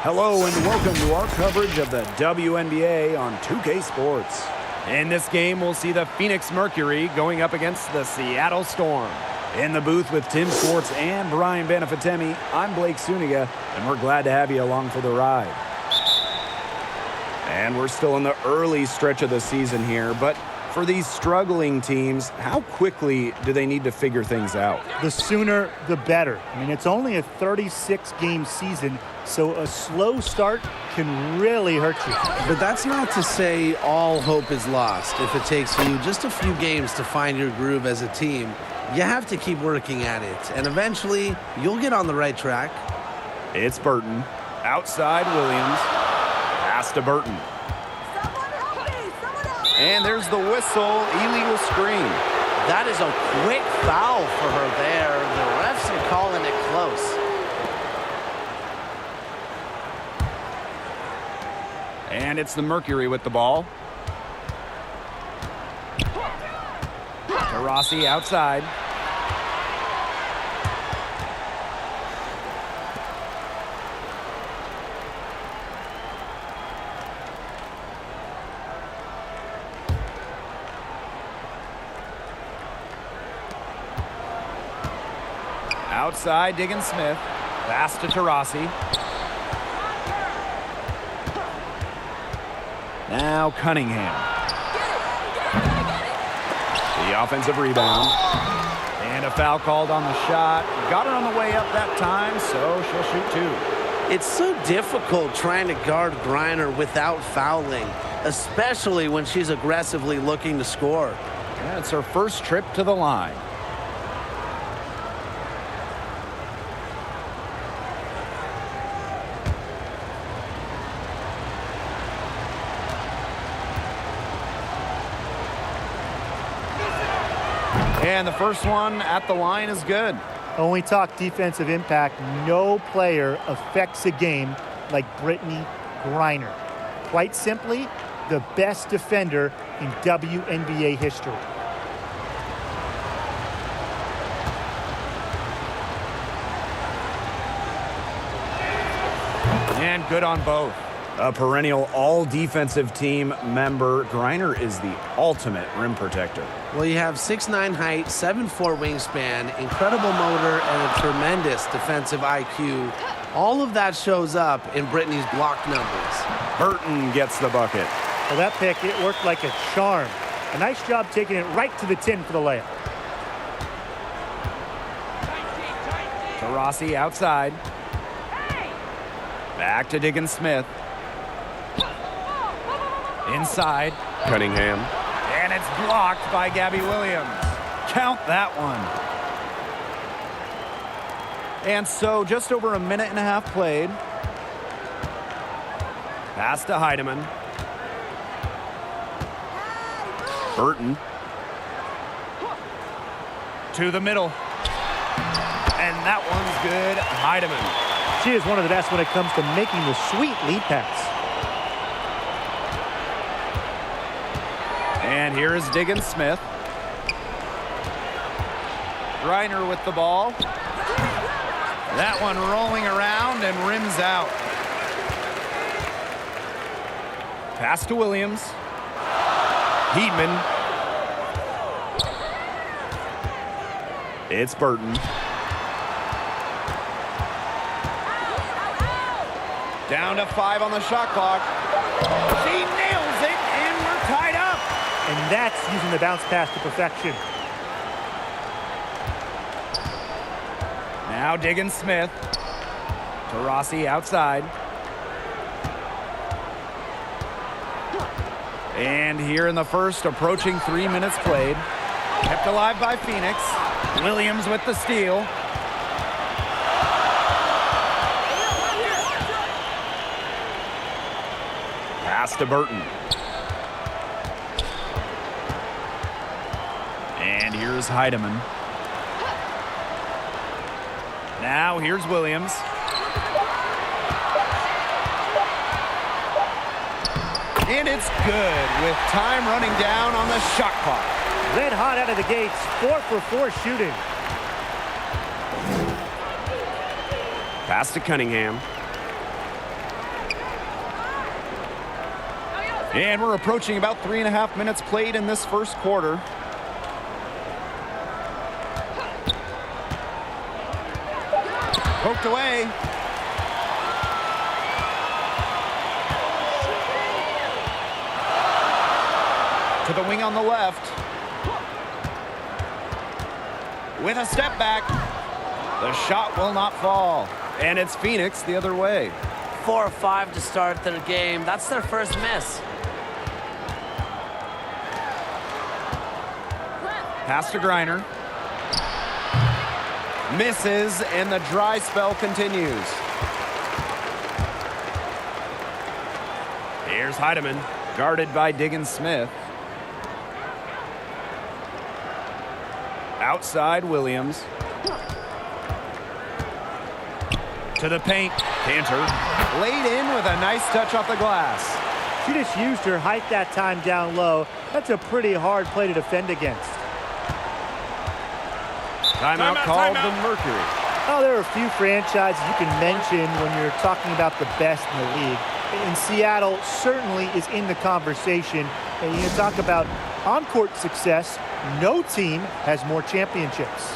Hello and welcome to our coverage of the WNBA on 2K Sports. In this game, we'll see the Phoenix Mercury going up against the Seattle Storm. In the booth with Tim Swartz and Brian Benefitemi, I'm Blake Suniga, and we're glad to have you along for the ride. And we're still in the early stretch of the season here, but for these struggling teams, how quickly do they need to figure things out? The sooner, the better. I mean, it's only a 36-game season, so a slow start can really hurt you. But that's not to say all hope is lost. If it takes you just a few games to find your groove as a team, you have to keep working at it, and eventually you'll get on the right track. It's Burton. Outside Williams. Pass to Burton. And there's the whistle, illegal screen. That is a quick foul for her there. The refs are calling it close. And it's the Mercury with the ball. Taurasi outside. Outside, Diggins Smith. Pass to Taurasi. Now Cunningham. The offensive rebound. And a foul called on the shot. Got her on the way up that time, so she'll shoot two. It's so difficult trying to guard Griner without fouling, especially when she's aggressively looking to score. Yeah, it's her first trip to the line. And the first one at the line is good. When we talk defensive impact, no player affects a game like Brittany Griner. Quite simply, the best defender in WNBA history. And good on both. A perennial all-defensive team member, Griner is the ultimate rim protector. Well, you have 6'9" height, 7'4" wingspan, incredible motor, and a tremendous defensive IQ. All of that shows up in Brittany's block numbers. Burton gets the bucket. Well, that pick, it worked like a charm. A nice job taking it right to the tin for the layup. Taurasi outside. Back to Diggins Smith. Inside. Cunningham. And it's blocked by Gabby Williams. Count that one. And so just over a minute and a half played. Pass to Heidemann. Burton. To the middle. And that one's good. Heidemann. She is one of the best when it comes to making the sweet lead pass. And here is Diggins Smith. Griner with the ball. That one rolling around and rims out. Pass to Williams. Heatman. It's Burton. Down to 5 on the shot clock. She nails it, and we're tied up. And that's using the bounce pass to perfection. Now Diggins Smith. Taurasi outside. And here in the first, approaching 3 minutes played. Kept alive by Phoenix. Williams with the steal. Pass to Burton. And here's Heidemann. Now here's Williams. And it's good with time running down on the shot clock. Red hot out of the gates, 4 for 4 shooting. Pass to Cunningham. And we're approaching about 3.5 minutes played in this first quarter. Poked away. To the wing on the left. With a step back. The shot will not fall. And it's Phoenix the other way. 4 or 5 to start their game. That's their first miss. Pass to Griner. Misses, and the dry spell continues. Here's Heidemann, guarded by Diggins-Smith. Outside Williams. To the paint. Cantor laid in with a nice touch off the glass. She just used her height that time down low. That's a pretty hard play to defend against. Timeout called the Mercury. Oh, there are a few franchises you can mention when you're talking about the best in the league. And Seattle certainly is in the conversation. And you talk about on-court success, no team has more championships.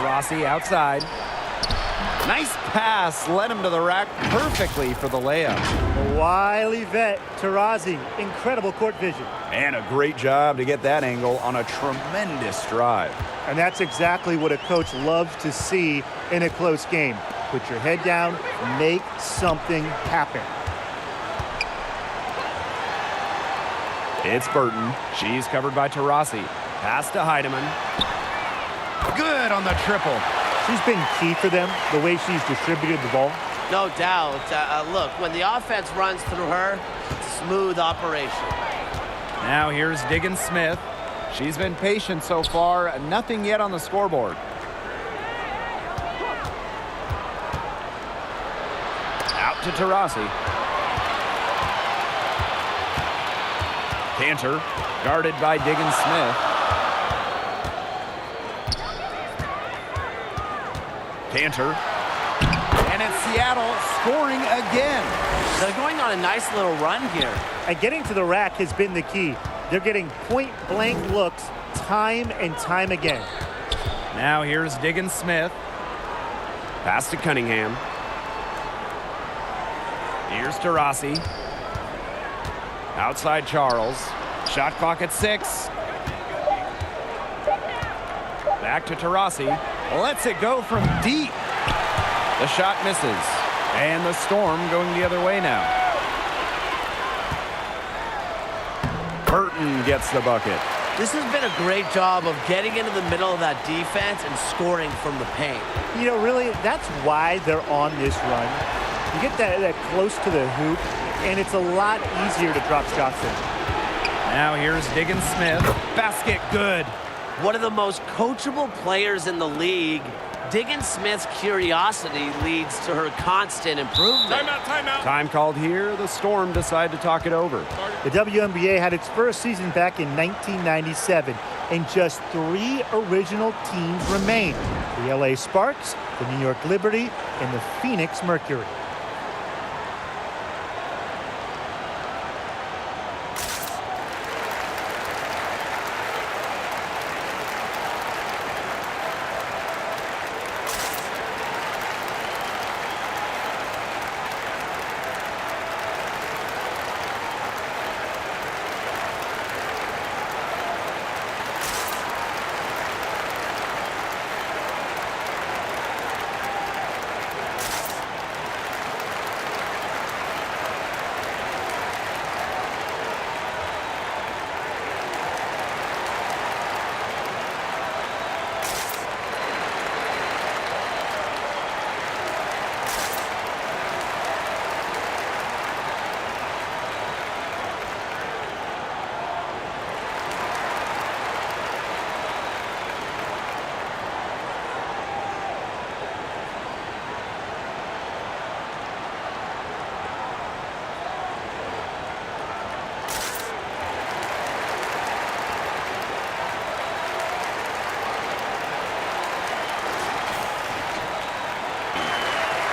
Rossi outside. Nice pass, led him to the rack perfectly for the layup. A wily vet, Taurasi, incredible court vision. And a great job to get that angle on a tremendous drive. And that's exactly what a coach loves to see in a close game. Put your head down, make something happen. It's Burton. She's covered by Taurasi. Pass to Heidemann. Good on the triple. She's been key for them, the way she's distributed the ball. No doubt. Look, when the offense runs through her, smooth operation. Now here's Diggins-Smith. She's been patient so far. Nothing yet on the scoreboard. Out to Taurasi. Cantor, guarded by Diggins-Smith. Cantor. And it's Seattle scoring again. They're going on a nice little run here. And getting to the rack has been the key. They're getting point-blank looks time and time again. Now here's Diggins-Smith. Pass to Cunningham. Here's Taurasi. Outside Charles. Shot clock at 6. Back to Taurasi. Lets it go from deep. The shot misses. And the Storm going the other way now. Burton gets the bucket. This has been a great job of getting into the middle of that defense and scoring from the paint. You know, really, that's why they're on this run. You get that close to the hoop, and it's a lot easier to drop shots in. Now here's Diggins-Smith. Basket good. One of the most coachable players in the league, Diggins-Smith's curiosity leads to her constant improvement. Timeout. Time called here. The Storm decide to talk it over. The WNBA had its first season back in 1997, and just 3 original teams remain: the LA Sparks, the New York Liberty, and the Phoenix Mercury.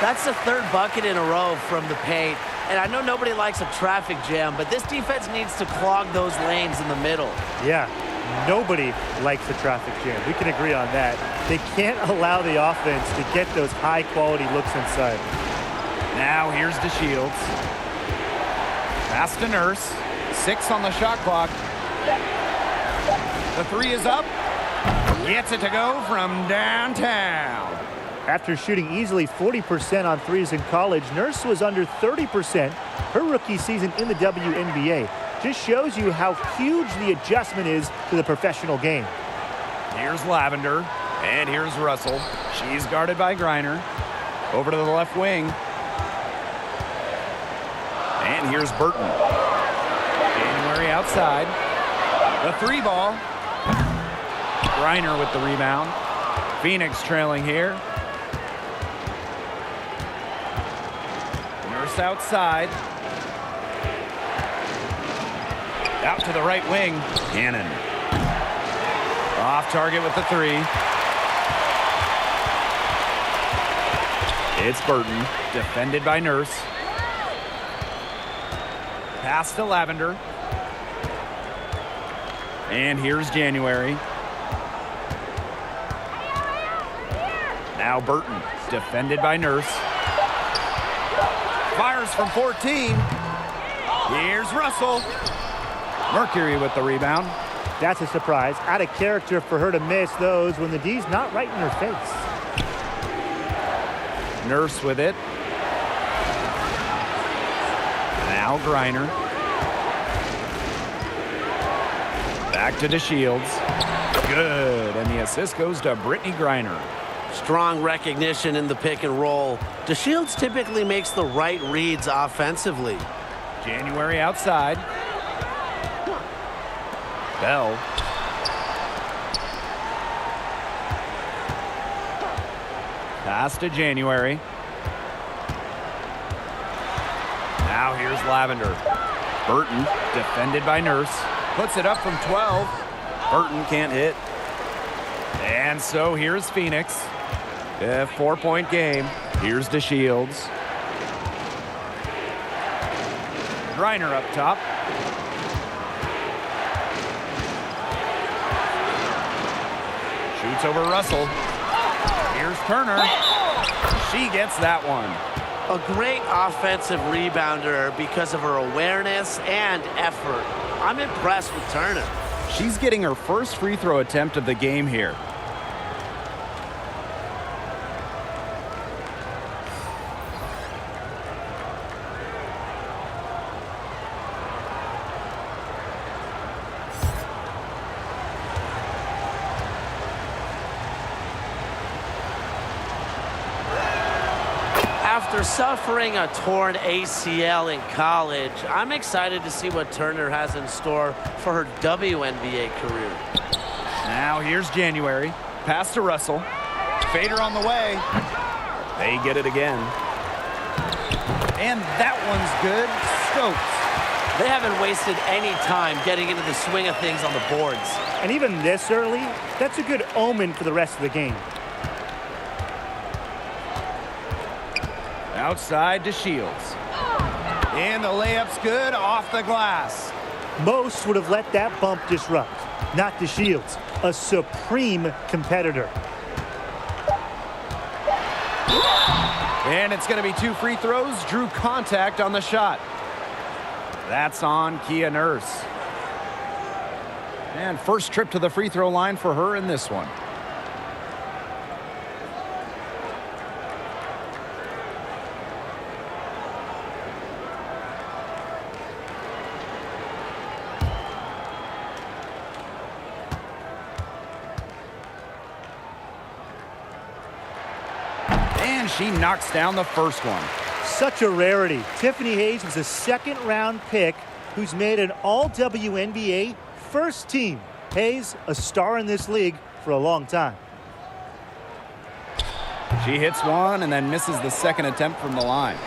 That's the 3rd bucket in a row from the paint. And I know nobody likes a traffic jam, but this defense needs to clog those lanes in the middle. Yeah, nobody likes a traffic jam. We can agree on that. They can't allow the offense to get those high-quality looks inside. Now here's DeShields. Pass to Nurse. 6 on the shot clock. The 3 is up. Gets it to go from downtown. After shooting easily 40% on threes in college, Nurse was under 30% her rookie season in the WNBA. Just shows you how huge the adjustment is to the professional game. Here's Lavender, and here's Russell. She's guarded by Griner. Over to the left wing. And here's Burton. January outside. The 3 ball. Griner with the rebound. Phoenix trailing here. Nurse outside. Out to the right wing. Cannon. Off target with the 3. It's Burton. Defended by Nurse. Pass to Lavender. And here's January. Now Burton. Defended by Nurse. Fires from 14. Here's Russell. Mercury with the rebound. That's a surprise. Out of character for her to miss those when the D's not right in her face. Nurse with it. Now Griner. Back to DeShields. Good. And the assist goes to Brittany Griner. Strong recognition in the pick and roll. DeShields typically makes the right reads offensively. January outside. Bell. Pass to January. Now here's Lavender. Burton, defended by Nurse. Puts it up from 12. Burton can't hit. And so here's Phoenix. A 4-point game. Here's DeShields. Griner up top. Shoots over Russell. Here's Turner. She gets that one. A great offensive rebounder because of her awareness and effort. I'm impressed with Turner. She's getting her first free throw attempt of the game here. After suffering a torn ACL in college, I'm excited to see what Turner has in store for her WNBA career. Now here's January. Pass to Russell. Fader on the way. They get it again. And that one's good. Stokes They haven't wasted any time getting into the swing of things on the boards. And even this early, that's a good omen for the rest of the game. Outside to Shields. And the layup's good off the glass. Most would have let that bump disrupt. Not the Shields, a supreme competitor. And it's going to be 2 free throws. Drew contact on the shot. That's on Kia Nurse. And first trip to the free throw line for her in this one. And she knocks down the first one. Such a rarity. Tiffany Hayes was a second-round pick who's made an all-WNBA first team. Hayes, a star in this league for a long time. She hits one and then misses the second attempt from the line.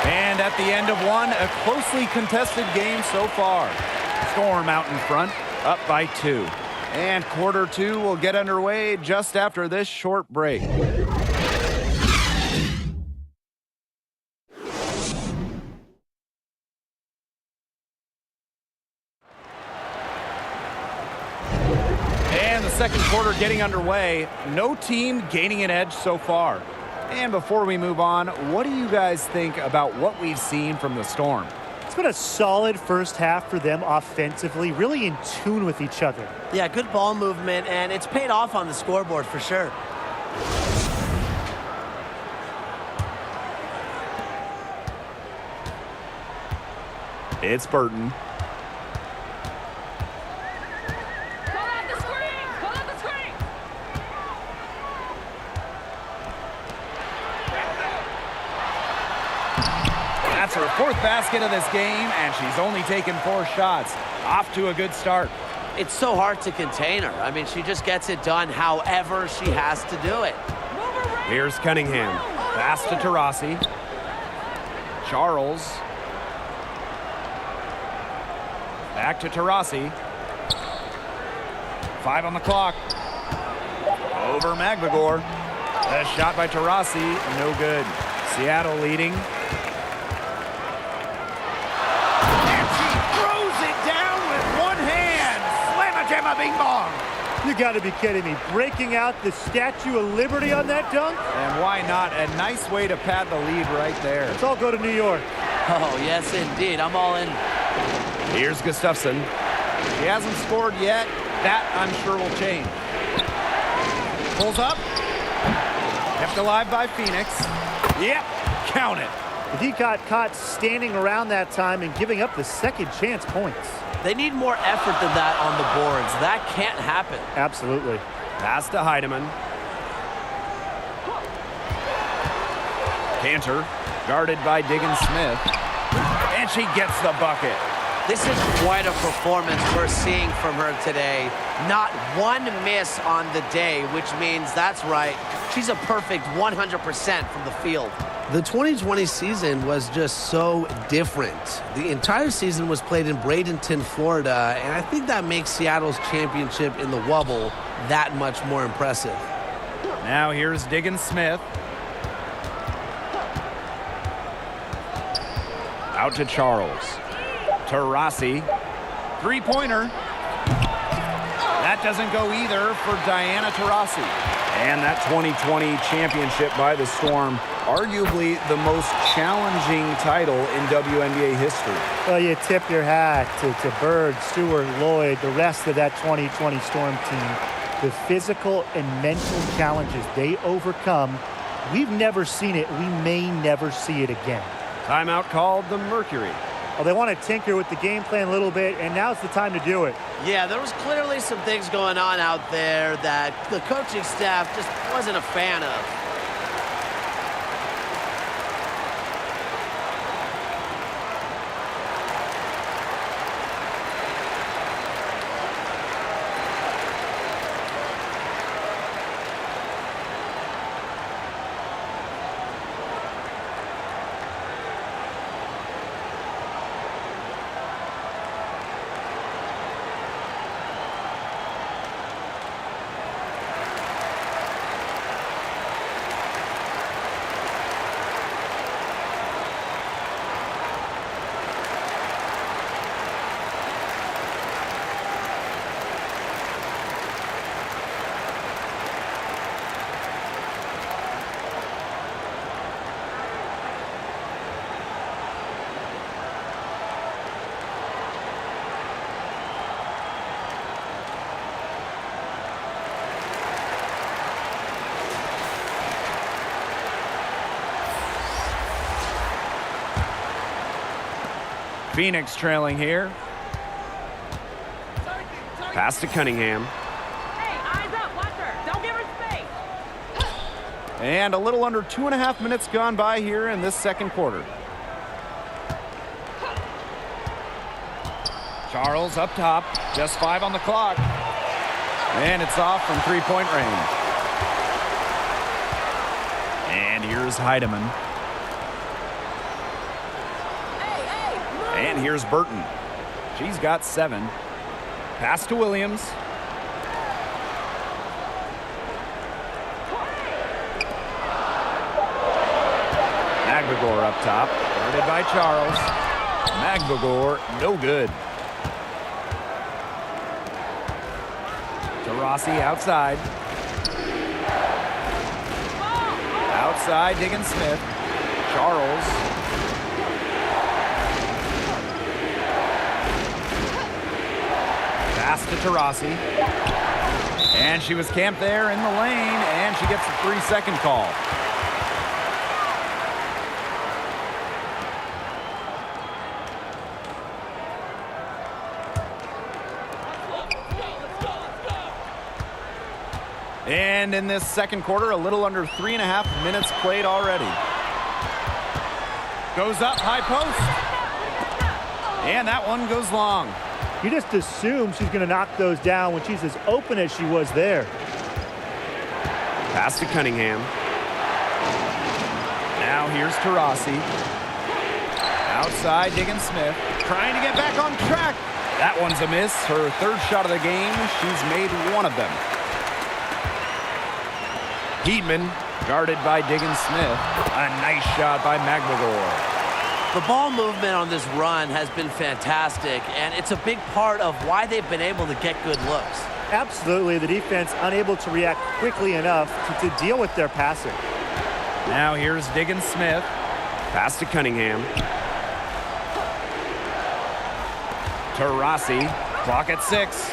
And at the end of one, a closely contested game so far. Storm out in front, up by 2. And quarter 2 will get underway just after this short break. And the second quarter getting underway. No team gaining an edge so far. And before we move on, what do you guys think about what we've seen from the Storm? It's been a solid first half for them offensively, really in tune with each other. Yeah, good ball movement, and it's paid off on the scoreboard for sure. It's Burton. That's her 4th basket of this game, and she's only taken 4 shots. Off to a good start. It's so hard to contain her. I mean, she just gets it done however she has to do it. Here's Cunningham. Pass to Taurasi. Charles. Back to Taurasi. 5 on the clock. Over Magbagor. A shot by Taurasi, no good. Seattle leading. And she throws it down with one hand. Slamma-jamma bing bong. You got to be kidding me. Breaking out the Statue of Liberty on that dunk? And why not? A nice way to pad the lead right there. Let's all go to New York. Oh, yes, indeed. I'm all in. Here's Gustafson. He hasn't scored yet. That, I'm sure, will change. Pulls up. Kept alive by Phoenix. Yep, count it. But he got caught standing around that time and giving up the second chance points. They need more effort than that on the boards. That can't happen. Absolutely. Pass to Heidemann. Cantor, guarded by Diggins-Smith. And she gets the bucket. This is quite a performance we're seeing from her today. Not one miss on the day, which means, that's right, she's a perfect 100% from the field. The 2020 season was just so different. The entire season was played in Bradenton, Florida, and I think that makes Seattle's championship in the Wubble that much more impressive. Now here's Diggins-Smith. Out to Charles. Taurasi. Three-pointer. That doesn't go either for Diana Taurasi. And that 2020 championship by the Storm, arguably the most challenging title in WNBA history. Well, you tip your hat to Bird, Stewart, Lloyd, the rest of that 2020 Storm team. The physical and mental challenges they overcome, we've never seen it. We may never see it again. Timeout called the Mercury. Well, they want to tinker with the game plan a little bit, and now's the time to do it. Yeah, there was clearly some things going on out there that the coaching staff just wasn't a fan of. Phoenix trailing here. Pass to Cunningham. Hey, eyes up, watch her. Don't give her space. And a little under 2.5 minutes gone by here in this second quarter. Charles up top, just 5 on the clock. And it's off from three-point range. And here's Heidemann. And here's Burton. She's got 7. Pass to Williams. Magbagor up top, guarded by Charles. Magbagor, no good. Taurasi outside. Outside, Diggins Smith. Charles. Pass to Taurasi. And she was camped there in the lane, and she gets a 3-second call. And in this second quarter, a little under 3.5 minutes played already. Goes up, high post. And that one goes long. You just assume she's going to knock those down when she's as open as she was there. Pass to Cunningham. Now here's Taurasi. Outside, Diggins Smith. Trying to get back on track. That one's a miss. Her third shot of the game. She's made one of them. Heedman, guarded by Diggins Smith. A nice shot by Magbagor. The ball movement on this run has been fantastic, and it's a big part of why they've been able to get good looks. Absolutely, the defense unable to react quickly enough to deal with their passing. Now here's Diggins Smith. Pass to Cunningham. Taurasi, clock at 6.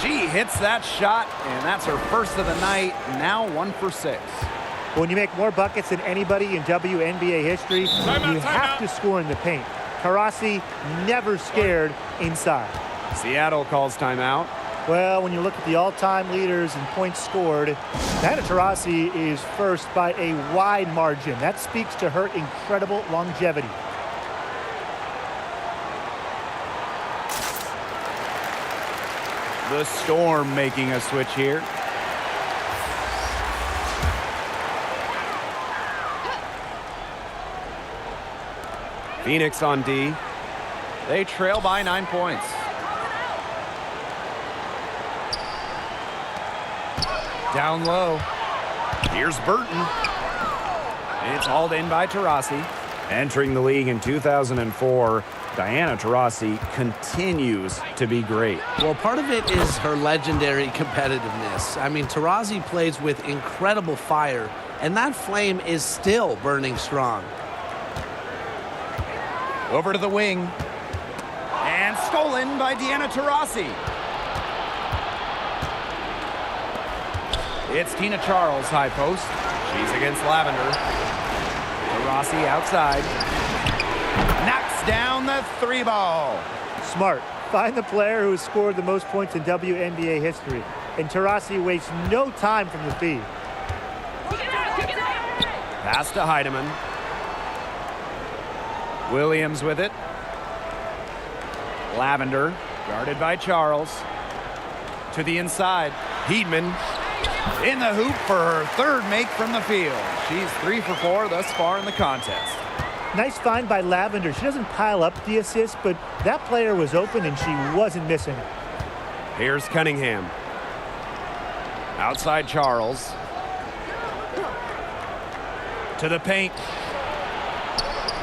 She hits that shot, and that's her first of the night. Now 1 for 6. When you make more buckets than anybody in WNBA history, you have to score in the paint. Taurasi never scared inside. Seattle calls timeout. Well, when you look at the all-time leaders in points scored, Diana Taurasi is first by a wide margin. That speaks to her incredible longevity. The Storm making a switch here. Phoenix on D. They trail by 9 points. Down low. Here's Burton. It's hauled in by Taurasi. Entering the league in 2004, Diana Taurasi continues to be great. Well, part of it is her legendary competitiveness. I mean, Taurasi plays with incredible fire, and that flame is still burning strong. Over to the wing. And stolen by Diana Taurasi. It's Tina Charles, high post. She's against Lavender. Taurasi outside. Knocks down the 3-ball. Smart. Find the player who has scored the most points in WNBA history. And Taurasi wastes no time from the feed. Pass to Heidemann. Williams with it. Lavender, guarded by Charles. To the inside. Heedman in the hoop for her third make from the field. She's 3 for 4 thus far in the contest. Nice find by Lavender. She doesn't pile up the assist, but that player was open and she wasn't missing it. Here's Cunningham. Outside Charles. To the paint.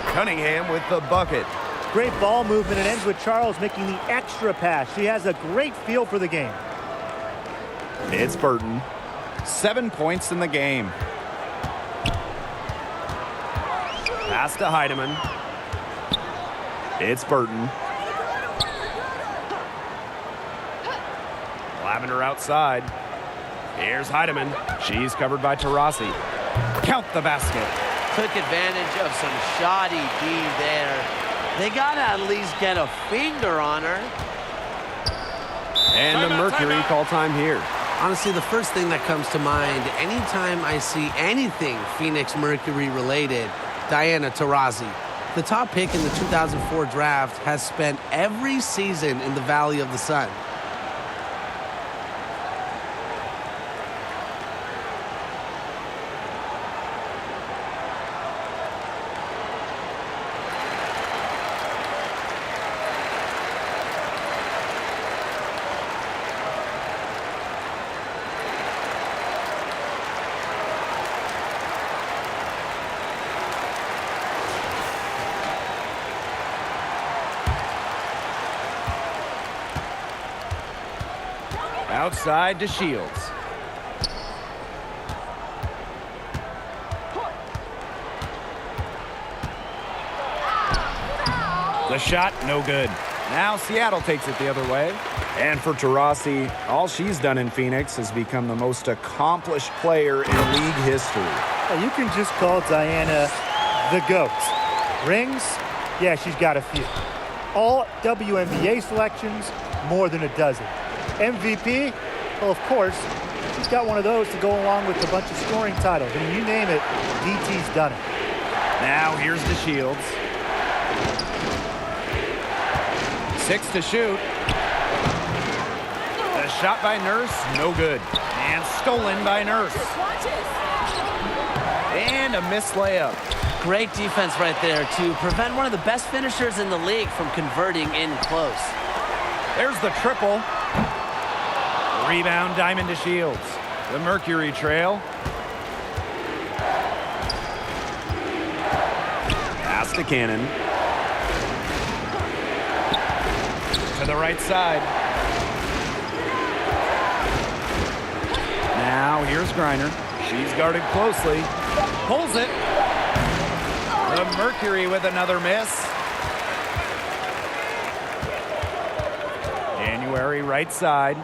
Cunningham with the bucket. Great ball movement and ends with Charles making the extra pass. She has a great feel for the game. It's Burton. 7 points in the game. Pass to Heidemann. It's Burton. Lavender outside. Here's Heidemann. She's covered by Taurasi. Count the basket. Took advantage of some shoddy D there. They got to at least get a finger on her. And the Mercury call time here. Honestly, the first thing that comes to mind anytime I see anything Phoenix Mercury related, Diana Taurasi. The top pick in the 2004 draft has spent every season in the Valley of the Sun. Outside to Shields. The shot, no good. Now Seattle takes it the other way. And for Taurasi, all she's done in Phoenix has become the most accomplished player in league history. You can just call Diana the GOAT. Rings? Yeah, she's got a few. All WNBA selections, more than a dozen. MVP? Well, of course, she's got one of those to go along with a bunch of scoring titles. I mean, you name it, DT's done it. Now here's the Shields. 6 to shoot. The shot by Nurse, no good. And stolen by Nurse. And a missed layup. Great defense right there to prevent one of the best finishers in the league from converting in close. There's the triple. Rebound, Diamond to Shields. The Mercury trail. Pass to Cannon. To the right side. Now here's Griner. She's guarded closely. Pulls it. The Mercury with another miss. January right side.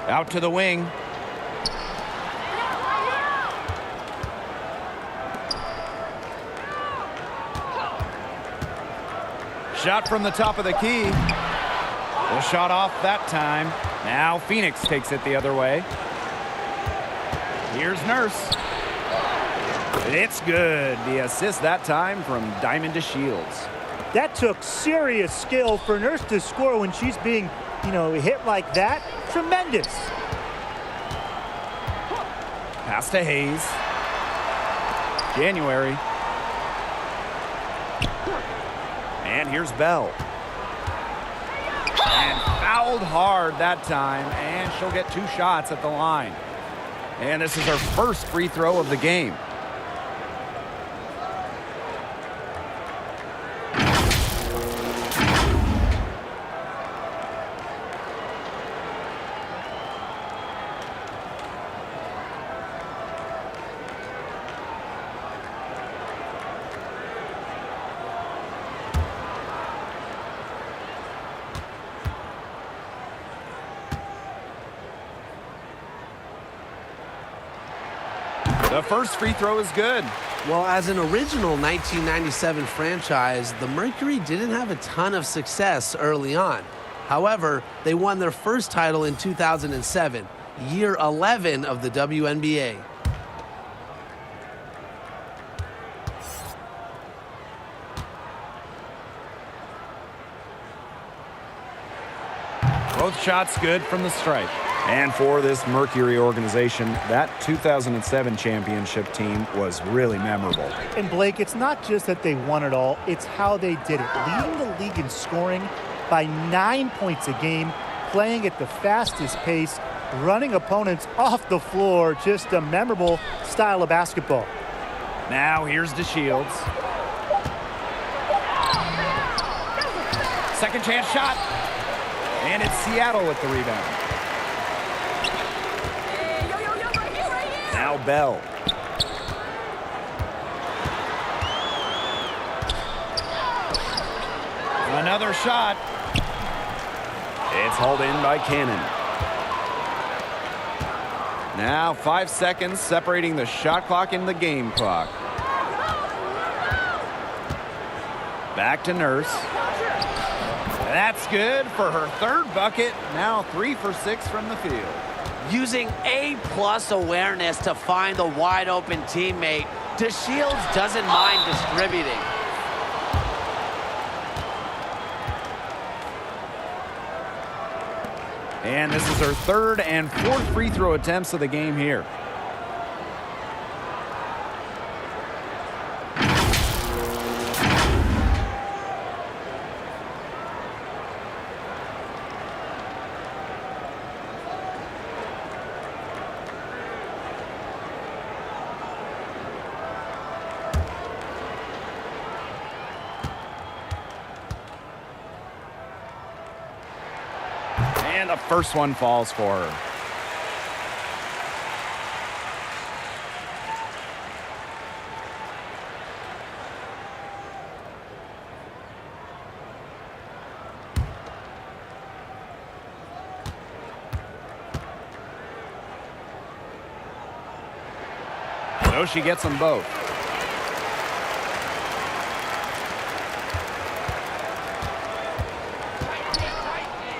Out to the wing. Shot from the top of the key. The shot off that time. Now Phoenix takes it the other way. Here's Nurse. It's good. The assist that time from Diamond to Shields. That took serious skill for Nurse to score when she's being, hit like that. Tremendous. Pass to Hayes. January. And here's Bell. And fouled hard that time, and she'll get 2 shots at the line. And this is her first free throw of the game. The first free throw is good. Well, as an original 1997 franchise, the Mercury didn't have a ton of success early on. However, they won their first title in 2007, year 11 of the WNBA. Both shots good from the stripe. And for this Mercury organization, that 2007 championship team was really memorable. And Blake, it's not just that they won it all, it's how they did it. Leading the league in scoring by 9 points a game, playing at the fastest pace, running opponents off the floor, just a memorable style of basketball. Now here's DeShields. Second chance shot. And it's Seattle with the rebound. Now Bell. Another shot. It's hauled in by Cannon. Now 5 seconds separating the shot clock and the game clock. Back to Nurse. That's good for her third bucket. Now 3 for 6 from the field. Using A-plus awareness to find the wide-open teammate, DeShields doesn't mind distributing. And this is her third and fourth free throw attempts of the game here. And the first one falls for her. So she gets them both.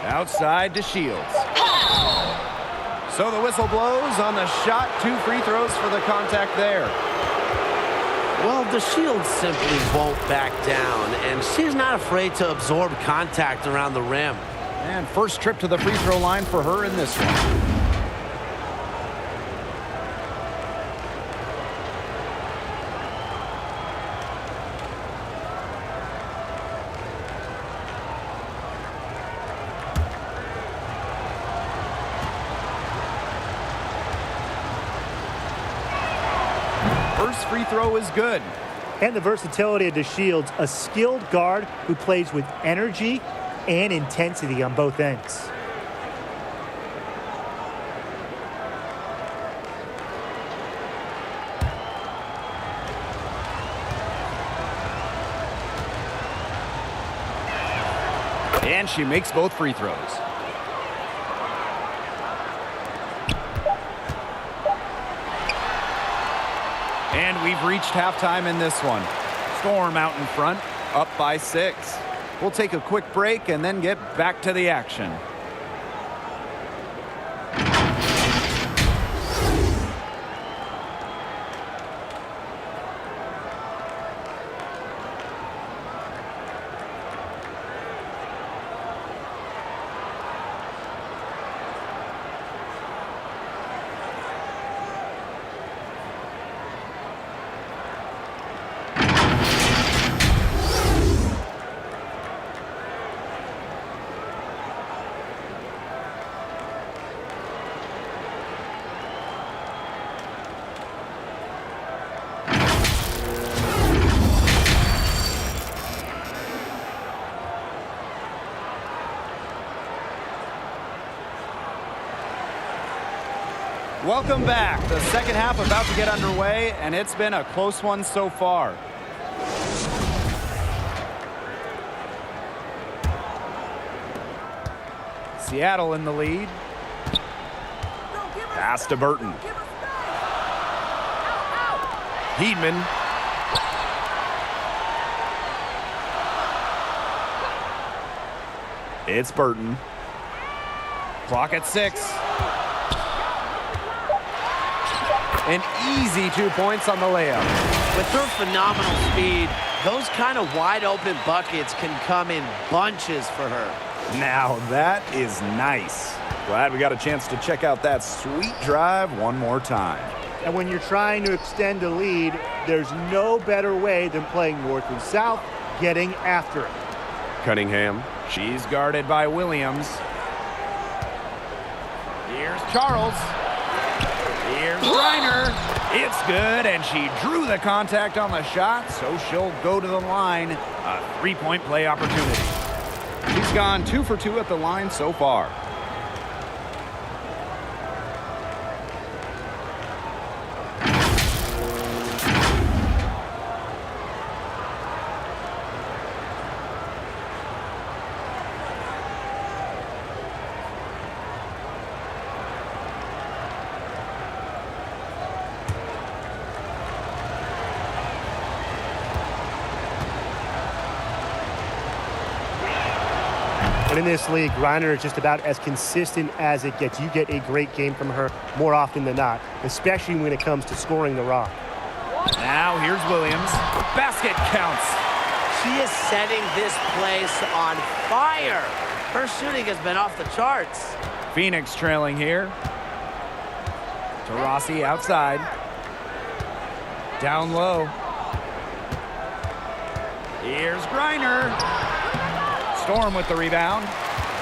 Outside to Shields. So the whistle blows on the shot. 2 free throws for the contact there. Well, DeShields simply won't back down, and she's not afraid to absorb contact around the rim. And first trip to the free throw line for her in this one. First free throw is good. And the versatility of DeShields, a skilled guard who plays with energy and intensity on both ends. And she makes both free throws. And we've reached halftime in this one. Storm out in front, up by 6. We'll take a quick break and then get back to the action. Welcome back. The second half about to get underway, and it's been a close one so far. Seattle in the lead. Pass to Burton. Heedman. It's Burton. Clock at 6. An easy 2 points on the layup. With her phenomenal speed, those kind of wide-open buckets can come in bunches for her. Now that is nice. Glad we got a chance to check out that sweet drive one more time. And when you're trying to extend a lead, there's no better way than playing north and south, getting after it. Cunningham. She's guarded by Williams. Here's Charles. Here's Reiner. It's good, and she drew the contact on the shot, so she'll go to the line. A 3-point play opportunity. She's gone 2 for 2 at the line so far. But in this league, Griner is just about as consistent as it gets. You get a great game from her more often than not, especially when it comes to scoring the rock. Now here's Williams. Basket counts. She is setting this place on fire. Her shooting has been off the charts. Phoenix trailing here. Taurasi outside. Down low. Here's Griner. Storm with the rebound.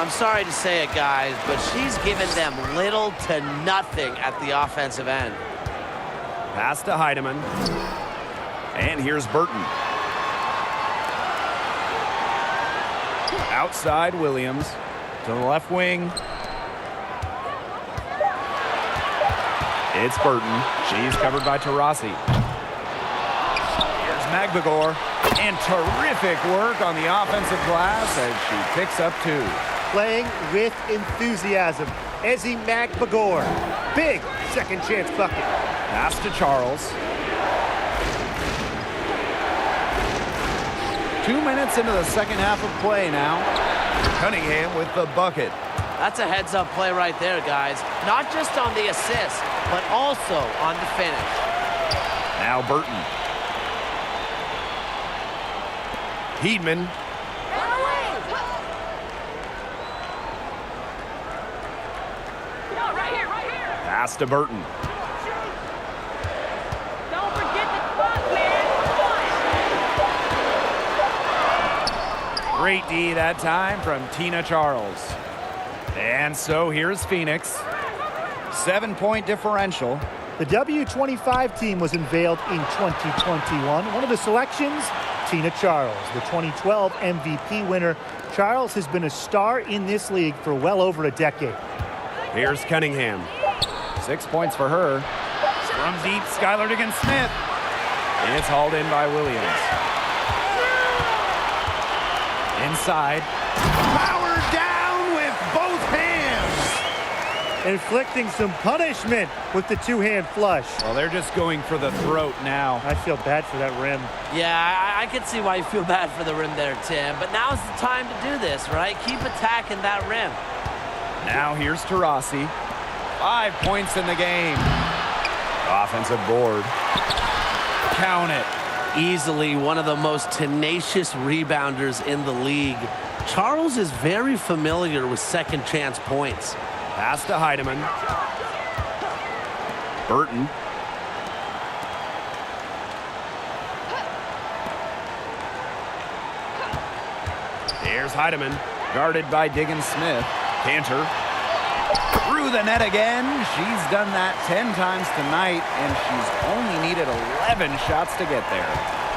I'm sorry to say it, guys, but she's given them little to nothing at the offensive end. Pass to Heidemann. And here's Burton. Outside Williams. To the left wing. It's Burton. She's covered by Taurasi. Here's Magbagor. And terrific work on the offensive glass as she picks up 2. Playing with enthusiasm. Ezzy Magbagor. Big second chance bucket. Pass to Charles. 2 minutes into the second half of play now. Cunningham with the bucket. That's a heads-up play right there, guys. Not just on the assist, but also on the finish. Now Burton. Heedman. Right here, right here. Pass to Burton. Don't forget the clock, man. Come on. Great D that time from Tina Charles. And so here's Phoenix. 7-point differential. The W25 team was unveiled in 2021. One of the selections, Tina Charles, the 2012 MVP winner. Charles has been a star in this league for well over a decade. Here's Cunningham. 6 points for her. From deep, Skylar Diggins-Smith. It's hauled in by Williams. Inside. Powered down with both hands. Inflicting some punishment with the two-hand flush. Well, they're just going for the throat now. I feel bad for that rim. Yeah, I can see why you feel bad for the rim there, Tim. But now's the time to do this, right? Keep attacking that rim. Now here's Taurasi. 5 points in the game. Offensive board. Count it. Easily one of the most tenacious rebounders in the league. Charles is very familiar with second chance points. Pass to Heidemann. Burton. Here's Heidemann. Guarded by Diggins-Smith. Cantor. Through the net again. She's done that 10 times tonight, and she's only needed 11 shots to get there.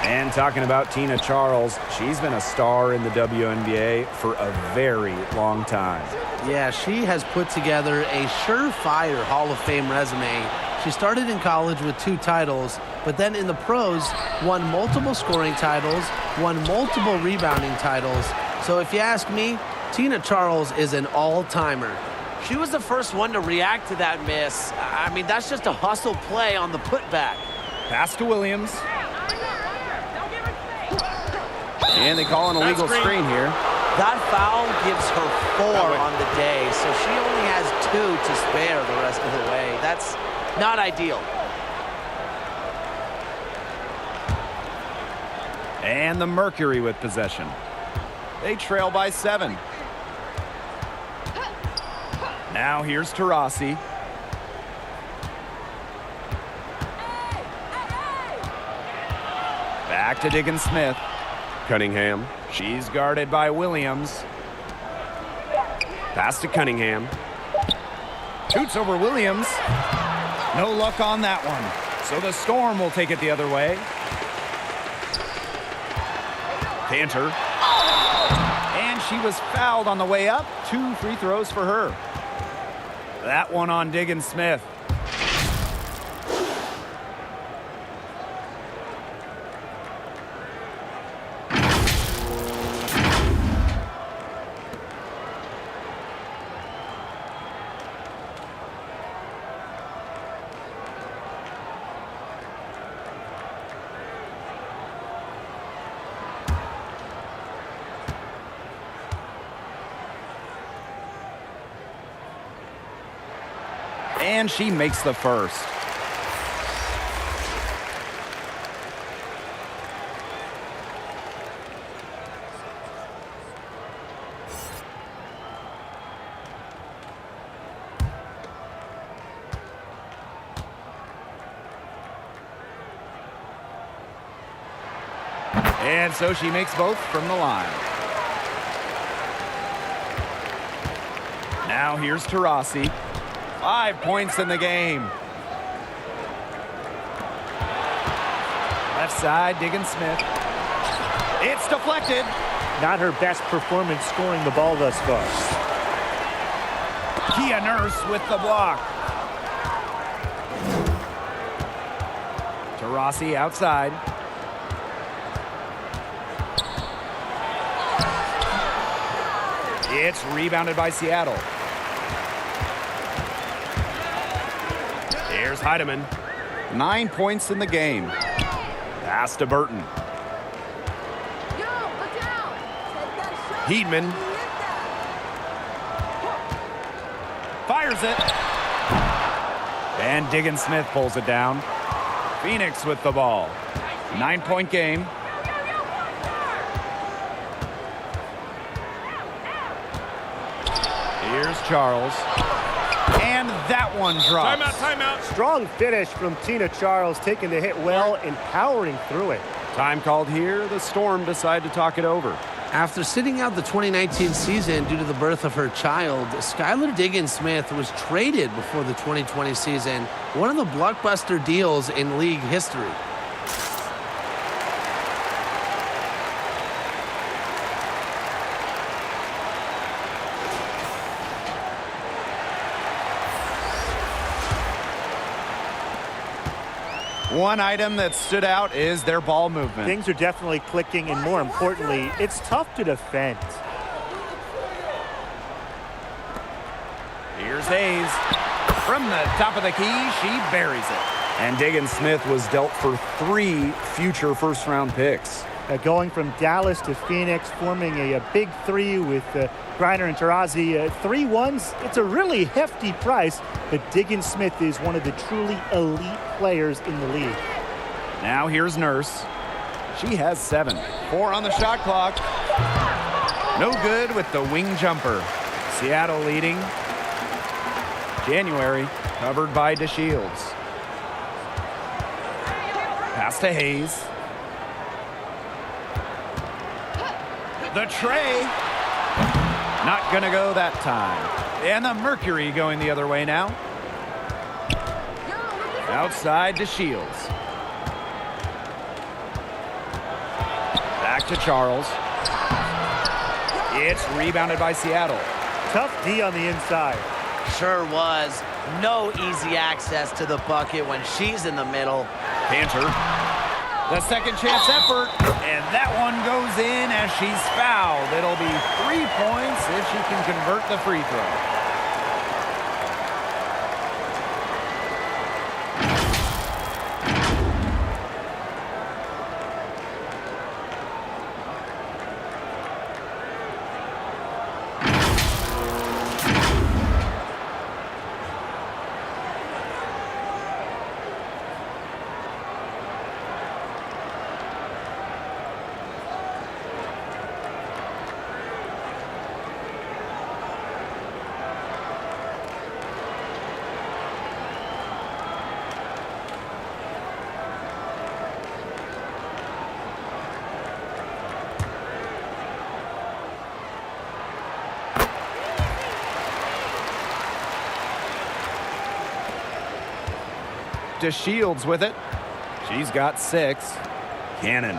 And talking about Tina Charles, she's been a star in the WNBA for a very long time. Yeah, she has put together a surefire Hall of Fame resume. She started in college with 2 titles, but then in the pros, won multiple scoring titles, won multiple rebounding titles. So if you ask me, Tina Charles is an all-timer. She was the first one to react to that miss. I mean, that's just a hustle play on the putback. Pass to Williams. Don't give her space. And they call an illegal screen here. That foul gives her 4 on the day, so she only has 2 to spare the rest of the way. That's not ideal. And the Mercury with possession. They trail by 7. Now here's Taurasi. Back to Diggins-Smith. Cunningham. She's guarded by Williams. Pass to Cunningham. Shoots over Williams. No luck on that one. So the Storm will take it the other way. Cantor. And she was fouled on the way up. 2 free throws for her. That one on Diggins-Smith. And she makes the first. And so she makes both from the line. Now here's Taurasi. 5 points in the game. Left side, Diggins-Smith. It's deflected. Not her best performance scoring the ball thus far. Kia Nurse with the block. Taurasi outside. It's rebounded by Seattle. Here's Heidemann. 9 points in the game. Pass to Burton. Heedman. Fires it. And Diggins-Smith pulls it down. Phoenix with the ball. 9-point game. Here's Charles. And that one drops. Timeout. Strong finish from Tina Charles, taking the hit well and powering through it. Time called here. The Storm decide to talk it over. After sitting out the 2019 season due to the birth of her child, Skylar Diggins-Smith was traded before the 2020 season, one of the blockbuster deals in league history. One item that stood out is their ball movement. Things are definitely clicking, and more importantly, it's tough to defend. Here's Hayes. From the top of the key, she buries it. And Diggins-Smith was dealt for 3 future first-round picks. Going from Dallas to Phoenix, forming a big 3 with Griner and Taurasi. 3 ones, it's a really hefty price, but Diggins-Smith is one of the truly elite players in the league. Now here's Nurse. She has 7. 4 on the shot clock. No good with the wing jumper. Seattle leading. January covered by DeShields. Pass to Hayes. The tray. Not gonna go that time. And the Mercury going the other way now. Outside to Shields. Back to Charles. It's rebounded by Seattle. Tough D on the inside. Sure was. No easy access to the bucket when she's in the middle. Cantor. The second chance effort, and that one goes in as she's fouled. It'll be 3 points if she can convert the free throw. DeShields with it. She's got 6. Cannon.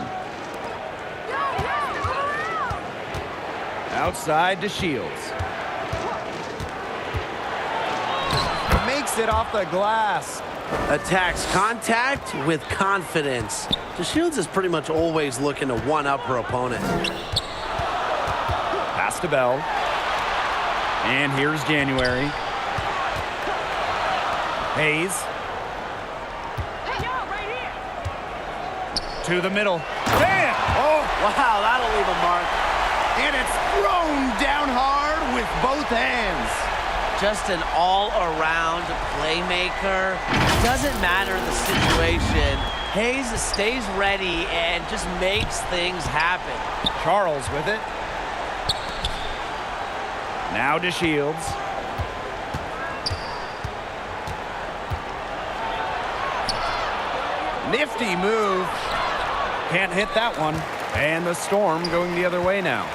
Outside DeShields. Makes it off the glass. Attacks contact with confidence. DeShields is pretty much always looking to one-up her opponent. Pass to Bell. And here's January. Hayes. To the middle. Bam! Oh, Wow, that'll leave a mark. and it's thrown down hard with both hands. just an all-around playmaker. Doesn't matter the situation. Hayes stays ready and just makes things happen. Charles with it. Now to Shields. Nifty move. Can't hit that one. And the Storm going the other way now.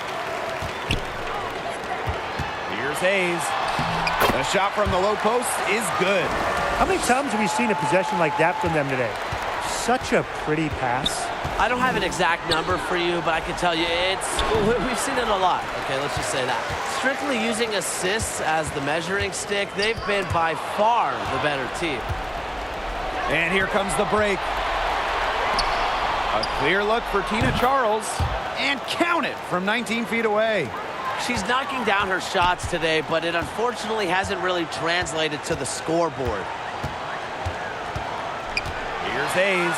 Here's Hayes. The shot from the low post is good. How many times have we seen a possession like that from them today? Such a pretty pass. I don't have an exact number for you, but I can tell you we've seen it a lot. Okay, let's just say that. Strictly using assists as the measuring stick, they've been by far the better team. And here comes the break. A clear look for Tina Charles. And count it from 19 feet away. She's knocking down her shots today, but it unfortunately hasn't really translated to the scoreboard. Here's Hayes.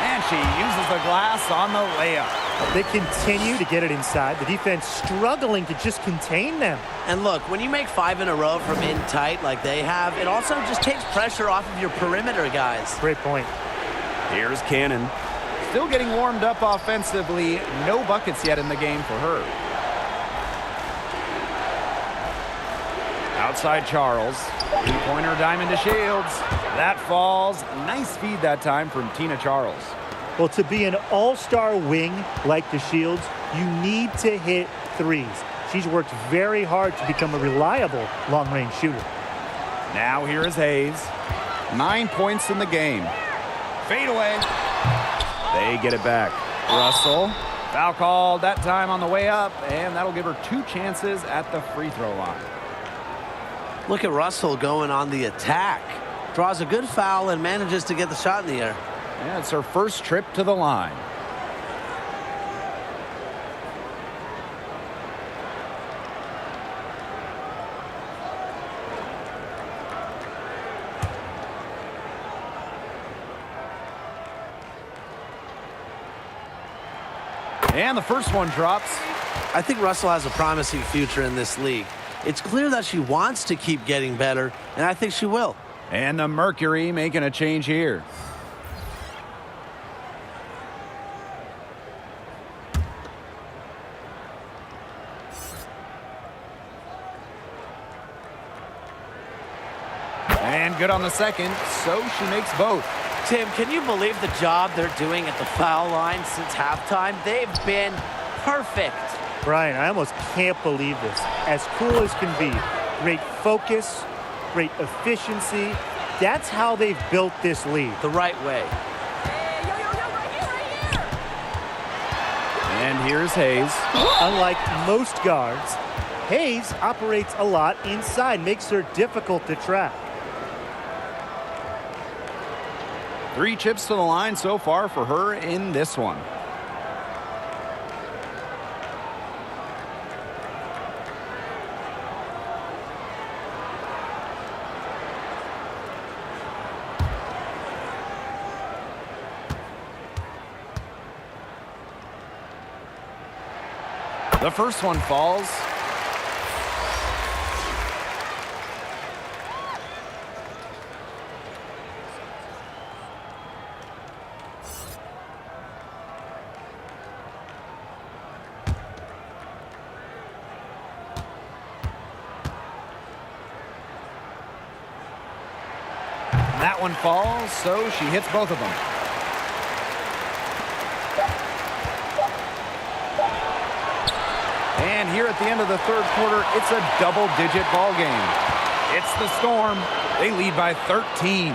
And she uses the glass on the layup. They continue to get it inside. The defense struggling to just contain them. And look, when you make 5 in a row from in tight like they have, it also just takes pressure off of your perimeter guys. Great point. Here's Cannon. Still getting warmed up offensively. No buckets yet in the game for her. Outside Charles. Three-pointer diamond to Shields. That falls. Nice feed that time from Tina Charles. Well, to be an all-star wing like the Shields, you need to hit threes. She's worked very hard to become a reliable long-range shooter. Now here is Hayes. 9 points in the game. Fade away. They get it back. Russell. Foul called that time on the way up, and that'll give her 2 chances at the free throw line. Look at Russell going on the attack. Draws a good foul and manages to get the shot in the air. Yeah, it's her first trip to the line. And the first one drops. I think Russell has a promising future in this league. It's clear that she wants to keep getting better, and I think she will. And the Mercury making a change here. And good on the second, so she makes both. Tim, can you believe the job they're doing at the foul line since halftime? They've been perfect. Brian, I almost can't believe this. As cool as can be. Great focus, great efficiency. That's how they've built this lead. The right way. And here's Hayes. Unlike most guards, Hayes operates a lot inside, makes her difficult to track. 3 chips to the line so far for her in this one. The first one falls. That one falls, so she hits both of them. And here at the end of the third quarter, it's a double-digit ball game. It's the Storm. They lead by 13.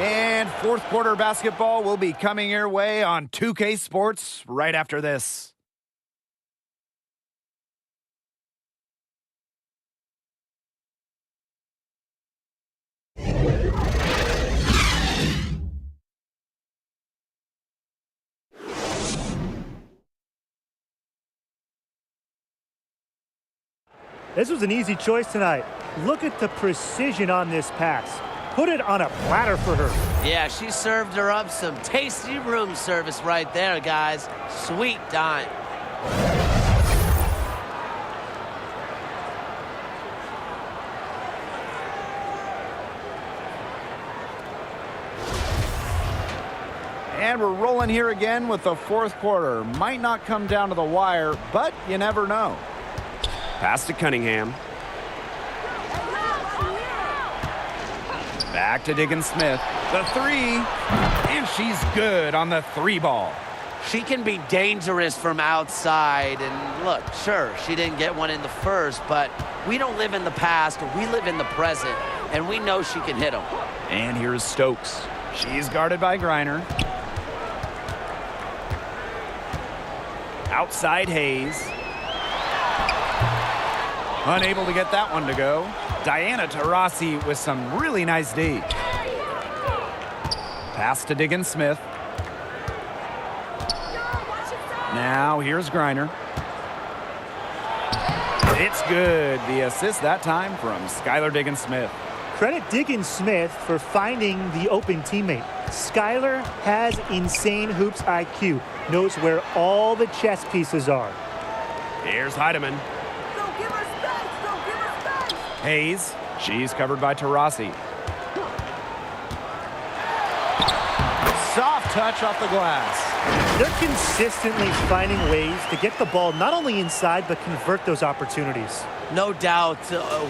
And fourth quarter basketball will be coming your way on 2K Sports right after this. This was an easy choice tonight. Look at the precision on this pass. Put it on a platter for her. Yeah, she served her up some tasty room service right there, guys. Sweet dime. And we're rolling here again with the fourth quarter. Might not come down to the wire, but you never know. Pass to Cunningham. Back to Diggins-Smith. The three. And she's good on the three ball. She can be dangerous from outside. And look, sure, she didn't get one in the first, but we don't live in the past. We live in the present, and we know she can hit them. And here's Stokes. She's guarded by Griner. Outside Hayes. Unable to get that one to go. Diana Taurasi with some really nice D. Pass to Diggins-Smith. Now here's Griner. It's good. The assist that time from Skylar Diggins-Smith. Credit Diggins-Smith for finding the open teammate. Skylar has insane hoops IQ. Knows where all the chess pieces are. Here's Heidemann. Don't give her space! Don't give her space! Hayes. She's covered by Taurasi. Soft touch off the glass. They're consistently finding ways to get the ball not only inside, but convert those opportunities. No doubt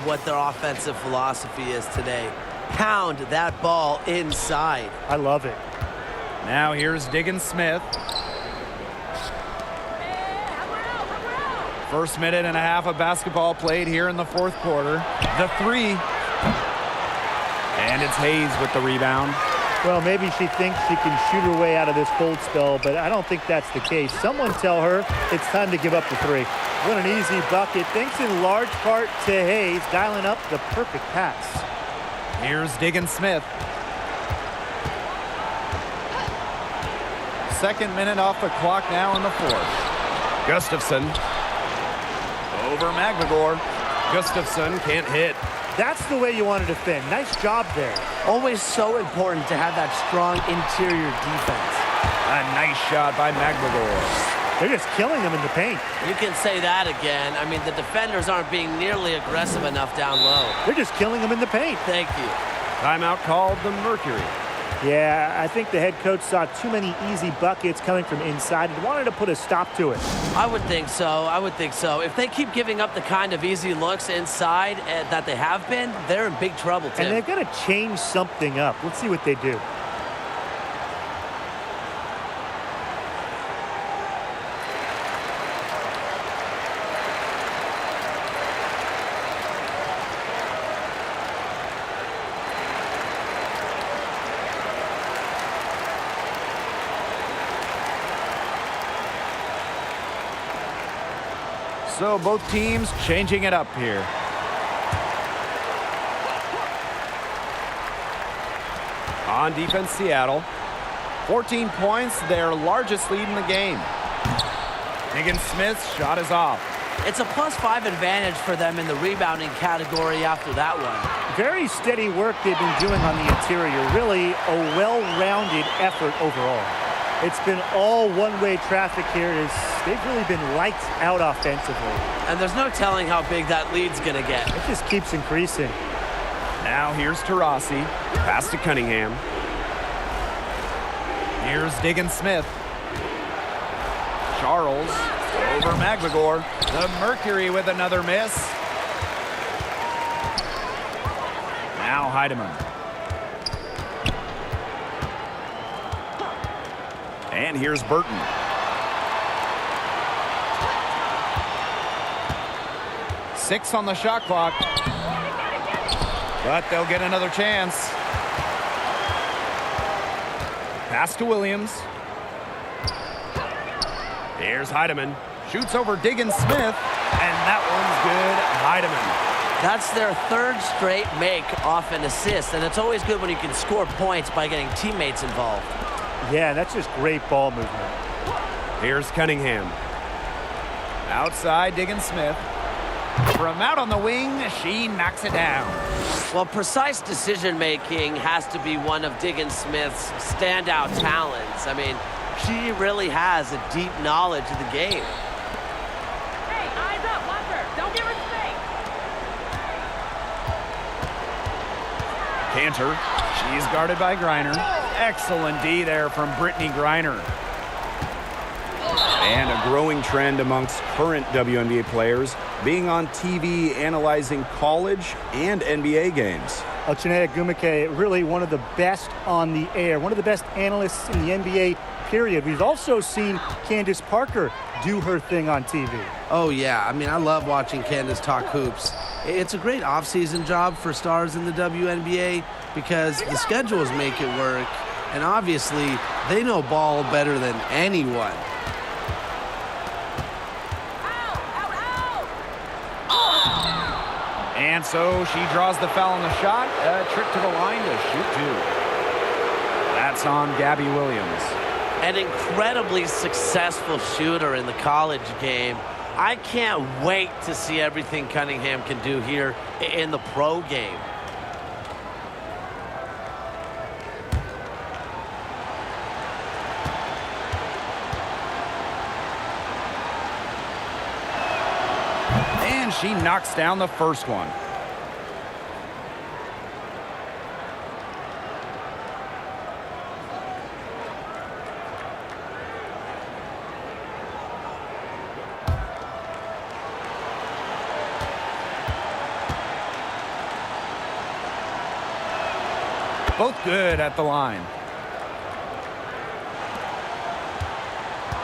what their offensive philosophy is today. Pound that ball inside. I love it. Now here's Diggins-Smith. First minute and a half of basketball played here in the fourth quarter. The three. And it's Hayes with the rebound. Well, maybe she thinks she can shoot her way out of this cold spell, but I don't think that's the case. Someone tell her it's time to give up the three. What an easy bucket. Thanks in large part to Hayes dialing up the perfect pass. Here's Diggins-Smith. Second minute off the clock now in the fourth. Gustafson. Over Magligore. Gustafson can't hit. That's the way you want to defend. Nice job there. Always so important to have that strong interior defense. A nice shot by Magligore. They're just killing them in the paint. You can say that again. I mean, the defenders aren't being nearly aggressive enough down low. They're just killing them in the paint. Thank you. Timeout called the Mercury. Yeah, I think the head coach saw too many easy buckets coming from inside and wanted to put a stop to it. I would think so. I would think so. If they keep giving up the kind of easy looks inside that they have been, they're in big trouble, Tim. And they've got to change something up. Let's see what they do. So both teams changing it up here. On defense, Seattle. 14 points, their largest lead in the game. Diggins-Smith's shot is off. It's a +5 advantage for them in the rebounding category after that one. Very steady work they've been doing on the interior. Really a well-rounded effort overall. It's been all one-way traffic here. They've really been lights out offensively. And there's no telling how big that lead's going to get. It just keeps increasing. Now here's Taurasi. Pass to Cunningham. Here's Diggins-Smith. Charles over Magligore. The Mercury with another miss. Now Heidemann. And here's Burton. Six on the shot clock. But they'll get another chance. Pass to Williams. Here's Heidemann. Shoots over Diggins-Smith. And that one's good. Heidemann. That's their third straight make off an assist. And it's always good when you can score points by getting teammates involved. Yeah, that's just great ball movement. Here's Cunningham. Outside Diggins-Smith. From out on the wing, she knocks it down. Well, precise decision-making has to be one of Diggins-Smith's standout talents. I mean, she really has a deep knowledge of the game. Hey, eyes up, watch her. Don't give her space. Cantor. She's guarded by Griner. Excellent D there from Brittany Griner. And a growing trend amongst current WNBA players being on TV analyzing college and NBA games. Chinea Gumake, really one of the best on the air, one of the best analysts in the NBA, period. We've also seen Candace Parker do her thing on TV. Oh, yeah. I mean, I love watching Candace talk hoops. It's a great off-season job for stars in the WNBA because the schedules make it work, and obviously they know ball better than anyone. And so she draws the foul on the shot. A trip to the line to shoot two. That's on Gabby Williams. An incredibly successful shooter in the college game. I can't wait to see everything Cunningham can do here in the pro game. And she knocks down the first one. Both good at the line.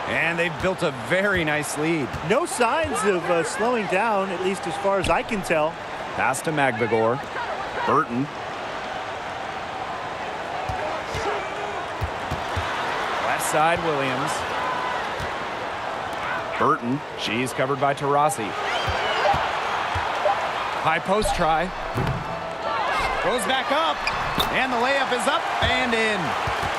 And they've built a very nice lead. No signs of slowing down, at least as far as I can tell. Pass to Magbagor. Burton. Left side, Williams. Burton. She's covered by Taurasi. High post try. Goes back up. And the layup is up and in.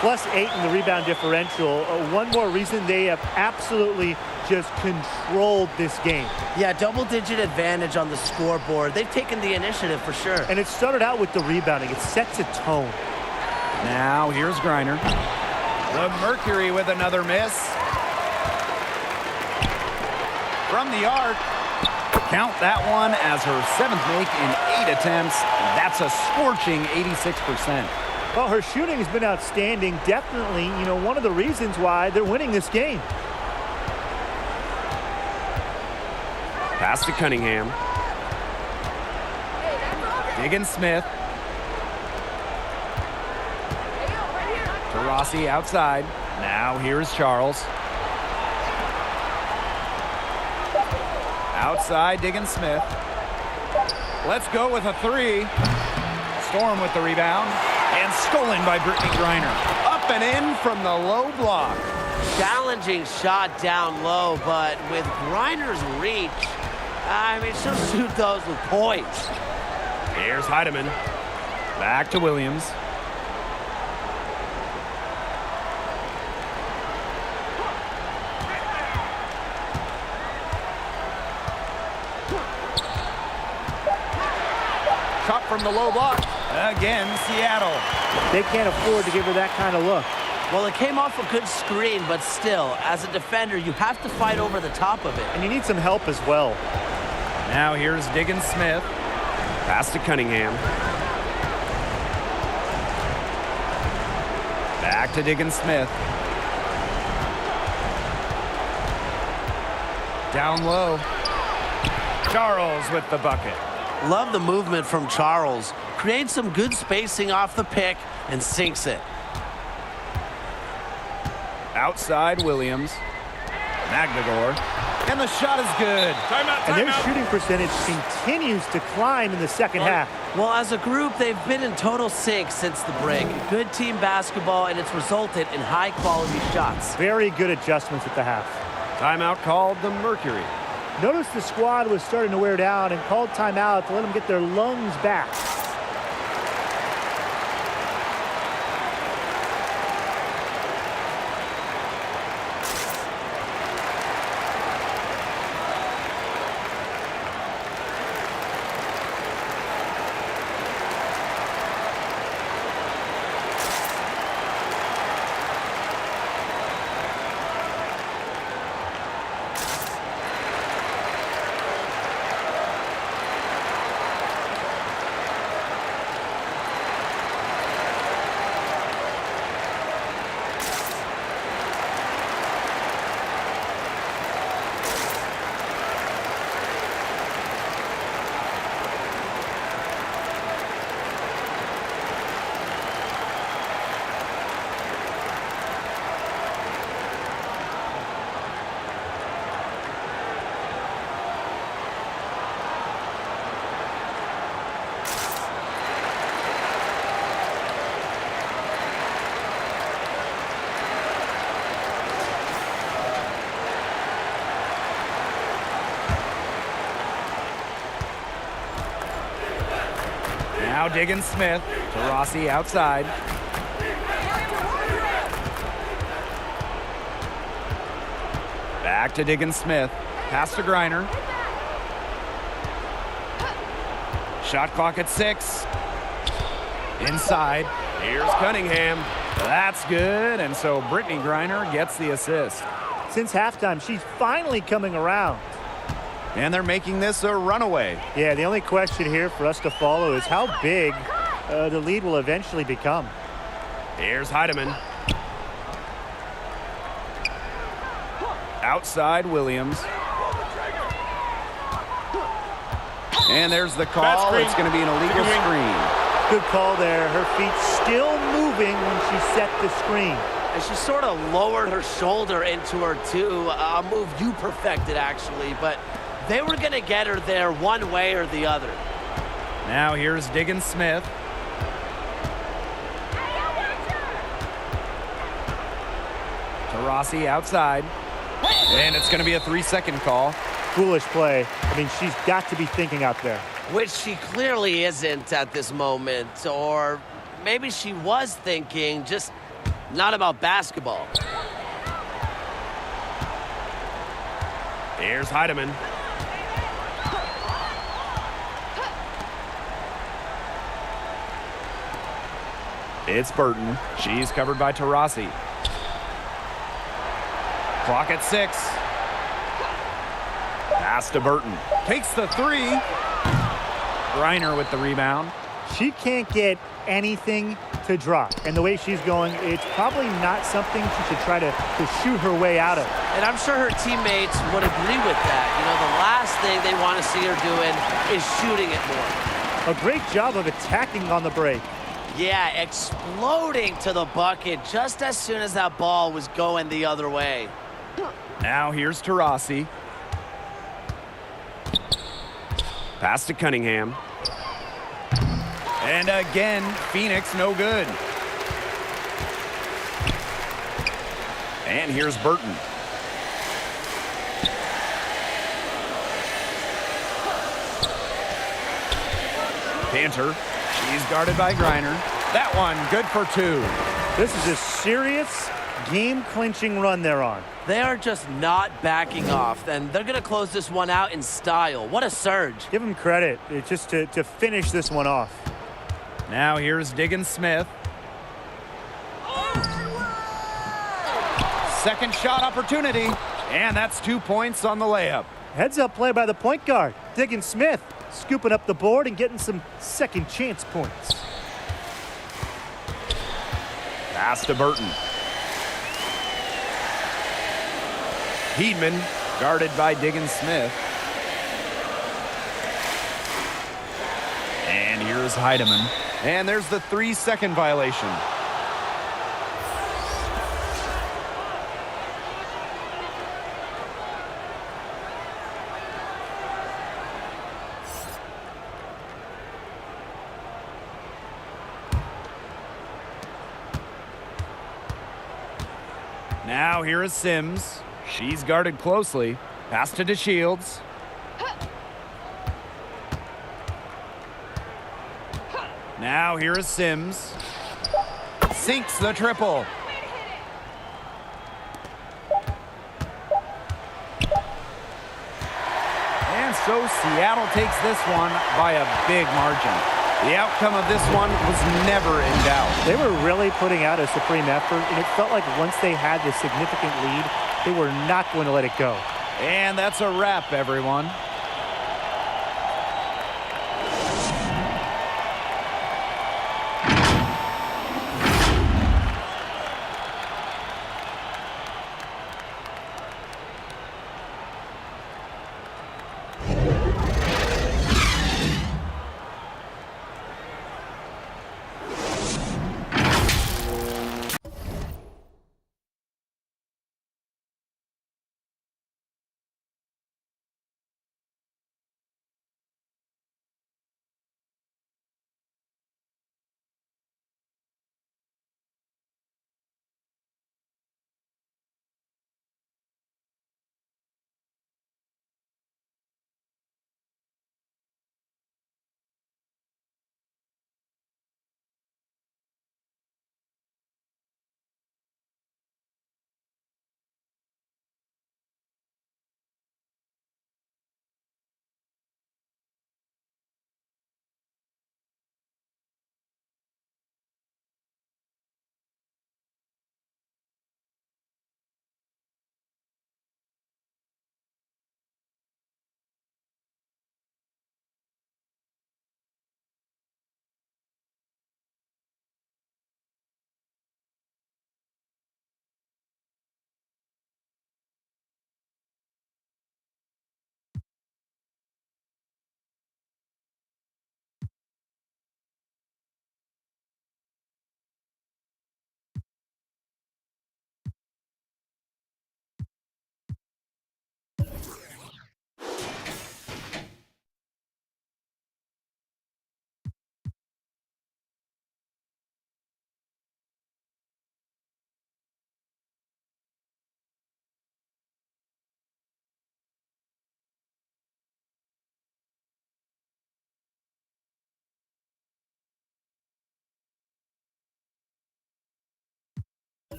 +8 in the rebound differential. One more reason they have absolutely just controlled this game. Yeah, double-digit advantage on the scoreboard. They've taken the initiative for sure. And it started out with the rebounding. It sets a tone. Now here's Griner. The Mercury with another miss. From the arc. Count that one as her 7th make in 8 attempts. That's a scorching 86%. Well, her shooting has been outstanding. Definitely, one of the reasons why they're winning this game. Pass to Cunningham. Diggins-Smith. Taurasi outside. Now here's Charles. Outside, Diggins-Smith. Let's go with a three. Storm with the rebound. And stolen by Brittany Griner. Up and in from the low block. Challenging shot down low, but with Griner's reach, I mean, she'll shoot those with poise. Here's Heidemann. Back to Williams. Shot from the low block. Again, Seattle. They can't afford to give her that kind of look. Well, it came off a good screen, but still, as a defender, you have to fight over the top of it. And you need some help as well. Now here's Diggins-Smith. Pass to Cunningham. Back to Diggins-Smith. Down low. Charles with the bucket. Love the movement from Charles. Creates some good spacing off the pick and sinks it. Outside Williams. Magbagor. And the shot is good. Timeout, And their shooting percentage continues to climb in the second half. Well, as a group, they've been in total sync since the break. Good team basketball, and it's resulted in high-quality shots. Very good adjustments at the half. Timeout called the Mercury. Notice the squad was starting to wear down and called timeout to let them get their lungs back. Now Diggins Smith to Rossi outside. Back to Diggins Smith. Pass to Griner. Shot clock at 6. Inside. Here's Cunningham. That's good. And so Brittany Griner gets the assist. Since halftime, she's finally coming around. And they're making this a runaway. Yeah, the only question here for us to follow is how big the lead will eventually become. Here's Heidemann. Outside Williams. And there's the call. It's going to be an illegal screen. Good call there. Her feet still moving when she set the screen. And she sort of lowered her shoulder into her, too. A move you perfected, actually. But they were going to get her there one way or the other. Now here's Diggins Smith. To Rossi outside. And it's going to be a 3-second call. Foolish play. I mean, she's got to be thinking out there. Which she clearly isn't at this moment. Or maybe she was thinking, just not about basketball. Here's Heidemann. It's Burton. She's covered by Taurasi. Clock at 6. Pass to Burton. Takes the 3. Griner with the rebound. She can't get anything to drop. And the way she's going, it's probably not something she should try to shoot her way out of. And I'm sure her teammates would agree with that. You know, the last thing they want to see her doing is shooting it more. A great job of attacking on the break. Yeah, exploding to the bucket just as soon as that ball was going the other way. Now here's Taurasi. Pass to Cunningham. And again, Phoenix no good. And here's Burton. Panther. She's guarded by Griner. That one good for 2. This is a serious game-clinching run they're on. They are just not backing off, and they're going to close this one out in style. What a surge. Give them credit. It's just to finish this one off. Now here's Diggins Smith. Second shot opportunity. And that's 2 points on the layup. Heads-up play by the point guard, Diggins Smith, scooping up the board and getting some second chance points. Pass to Burton. Heedman guarded by Diggins Smith. And here's Heidemann. And there's the 3-second violation. Now here is Sims. She's guarded closely. Pass to DeShields. Now here is Sims. Sinks the triple. And so Seattle takes this one by a big margin. The outcome of this one was never in doubt. They were really putting out a supreme effort, and it felt like once they had this significant lead, they were not going to let it go. And that's a wrap, everyone.